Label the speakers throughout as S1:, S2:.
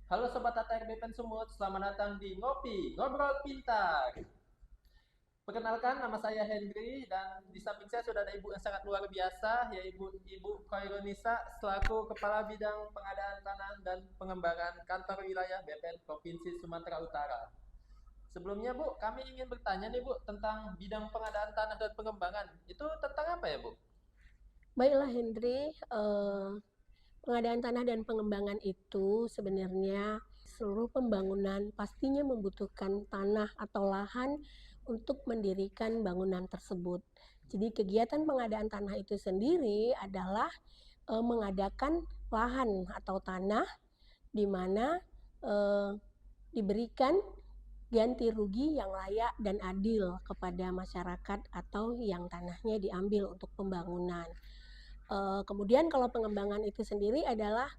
S1: Halo Sobat ATR BPN Sumut, selamat datang di Ngopi, Ngobrol Pintar. Perkenalkan, nama saya Hendri dan di samping saya sudah ada ibu yang sangat luar biasa, yaitu Ibu Khaironisa selaku Kepala Bidang Pengadaan Tanah dan Pengembangan Kantor Wilayah BPN Provinsi Sumatera Utara. Sebelumnya Bu, kami ingin bertanya nih Bu tentang bidang pengadaan tanah dan pengembangan. Itu tentang apa ya Bu?
S2: Baiklah Hendri, pengadaan tanah dan pengembangan itu sebenarnya seluruh pembangunan pastinya membutuhkan tanah atau lahan untuk mendirikan bangunan tersebut. Jadi kegiatan pengadaan tanah itu sendiri adalah mengadakan lahan atau tanah di mana eh, diberikan ganti rugi yang layak dan adil kepada masyarakat atau yang tanahnya diambil untuk pembangunan. Kemudian kalau pengembangan itu sendiri adalah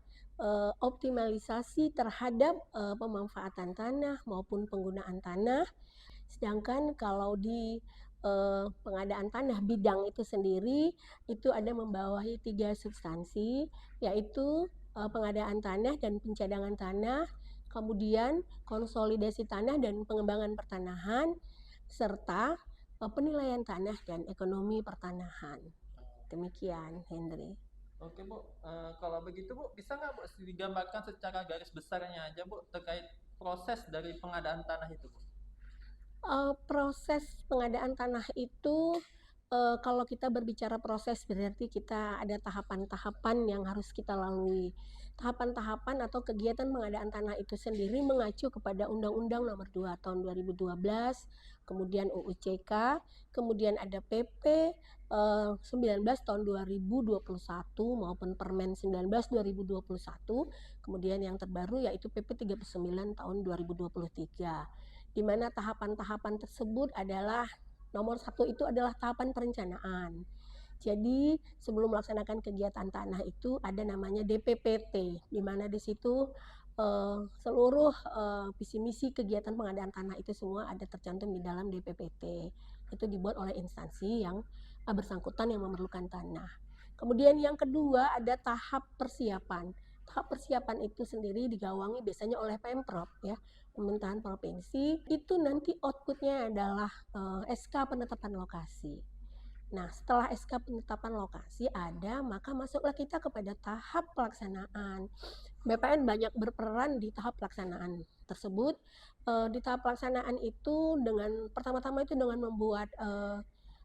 S2: optimalisasi terhadap pemanfaatan tanah maupun penggunaan tanah. Sedangkan kalau di pengadaan tanah bidang itu sendiri itu ada membawahi 3 substansi, yaitu pengadaan tanah dan pencadangan tanah, kemudian konsolidasi tanah dan pengembangan pertanahan, serta penilaian tanah dan ekonomi pertanahan. Demikian, Hendri.
S1: Oke Bu, kalau begitu Bu, bisa nggak Bu digambarkan secara garis besarnya aja Bu terkait proses dari pengadaan tanah itu Bu?
S2: Proses pengadaan tanah itu, kalau kita berbicara proses berarti kita ada tahapan-tahapan yang harus kita lalui. Tahapan-tahapan atau kegiatan pengadaan tanah itu sendiri mengacu kepada Undang-Undang Nomor 2 Tahun 2012, kemudian UU CK, kemudian ada PP 19 Tahun 2021 maupun Permen 19 2021, kemudian yang terbaru yaitu PP 39 Tahun 2023, di mana tahapan-tahapan tersebut adalah nomor satu itu adalah tahapan perencanaan. Jadi sebelum melaksanakan kegiatan tanah itu ada namanya DPPT, di mana di situ seluruh visi misi kegiatan pengadaan tanah itu semua ada tercantum di dalam DPPT. Itu dibuat oleh instansi yang bersangkutan yang memerlukan tanah. Kemudian yang kedua ada tahap persiapan. Tahap persiapan itu sendiri digawangi biasanya oleh Pemprov ya, pemerintahan provinsi. Itu nanti outputnya adalah SK penetapan lokasi. Nah, setelah SK penetapan lokasi ada, maka masuklah kita kepada tahap pelaksanaan. BPN banyak berperan di tahap pelaksanaan tersebut. Di tahap pelaksanaan itu dengan pertama-tama itu dengan membuat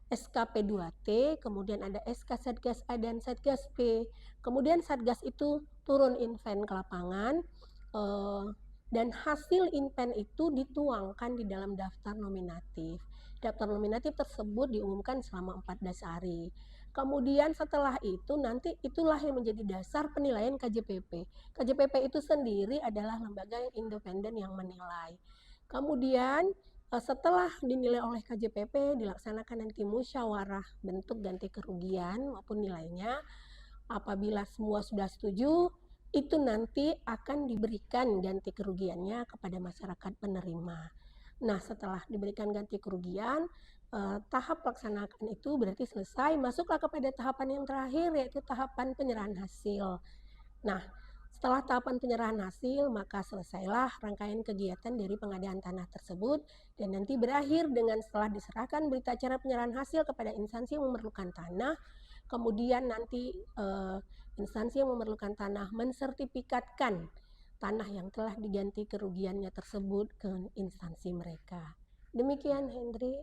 S2: SKP 2T, kemudian ada SK Satgas A dan Satgas B. Kemudian Satgas itu turun inven ke lapangan, eh, dan hasil inven itu dituangkan di dalam daftar nominatif. Daftar nominatif tersebut diumumkan selama 14 hari. Kemudian setelah itu nanti itulah yang menjadi dasar penilaian KJPP. KJPP itu sendiri adalah lembaga yang independen yang menilai. Kemudian setelah dinilai oleh KJPP dilaksanakan nanti musyawarah bentuk ganti kerugian maupun nilainya. Apabila semua sudah setuju, itu nanti akan diberikan ganti kerugiannya kepada masyarakat penerima. Nah, setelah diberikan ganti kerugian, tahap pelaksanaan itu berarti selesai. Masuklah kepada tahapan yang terakhir, yaitu tahapan penyerahan hasil. Nah, setelah tahapan penyerahan hasil, maka selesailah rangkaian kegiatan dari pengadaan tanah tersebut dan nanti berakhir dengan setelah diserahkan berita acara penyerahan hasil kepada instansi yang memerlukan tanah, kemudian nanti instansi yang memerlukan tanah mensertifikatkan tanah yang telah diganti kerugiannya tersebut ke instansi mereka. Demikian, Hendri.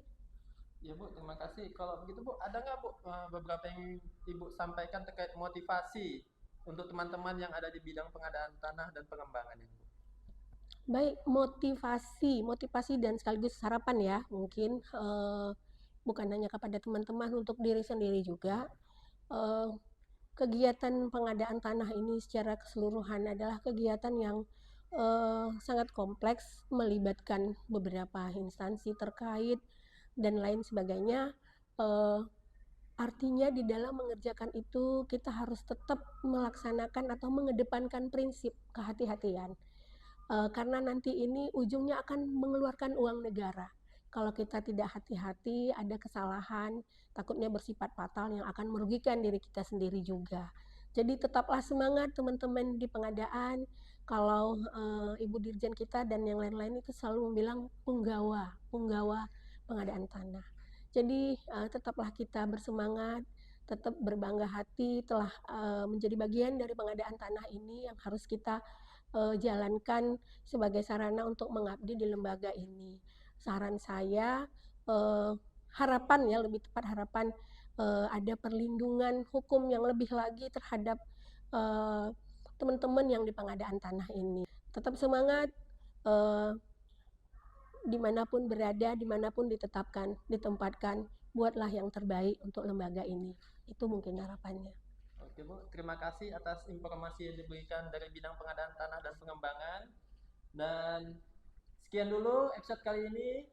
S1: Ya Bu, terima kasih. Kalau begitu Bu, ada nggak Bu beberapa yang Ibu sampaikan terkait motivasi untuk teman-teman yang ada di bidang pengadaan tanah dan pengembangan ini Bu?
S2: Baik, motivasi dan sekaligus harapan ya, mungkin bukan hanya kepada teman-teman, untuk diri sendiri juga. Eh, Kegiatan pengadaan tanah ini secara keseluruhan adalah kegiatan yang sangat kompleks, melibatkan beberapa instansi terkait dan lain sebagainya. Eh, Artinya di dalam mengerjakan itu kita harus tetap melaksanakan atau mengedepankan prinsip kehati-hatian. Karena nanti ini ujungnya akan mengeluarkan uang negara. Kalau kita tidak hati-hati, ada kesalahan, takutnya bersifat fatal yang akan merugikan diri kita sendiri juga. Jadi tetaplah semangat teman-teman di pengadaan. kalau Ibu Dirjen kita dan yang lain-lain itu selalu bilang punggawa pengadaan tanah. Jadi tetaplah kita bersemangat, tetap berbangga hati telah menjadi bagian dari pengadaan tanah ini yang harus kita jalankan sebagai sarana untuk mengabdi di lembaga ini. Saran saya, harapan ya, lebih tepat harapan ada perlindungan hukum yang lebih lagi terhadap teman-teman yang di pengadaan tanah ini. Tetap semangat, dimanapun berada, dimanapun ditempatkan, buatlah yang terbaik untuk lembaga ini. Itu mungkin harapannya.
S1: Oke Bu, terima kasih atas informasi yang diberikan dari bidang pengadaan tanah dan pengembangan. Dan sekian dulu episode kali ini.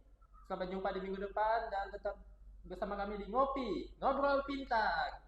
S1: Sampai jumpa di minggu depan dan tetap bersama kami di Ngopi, Ngobrol Pintar.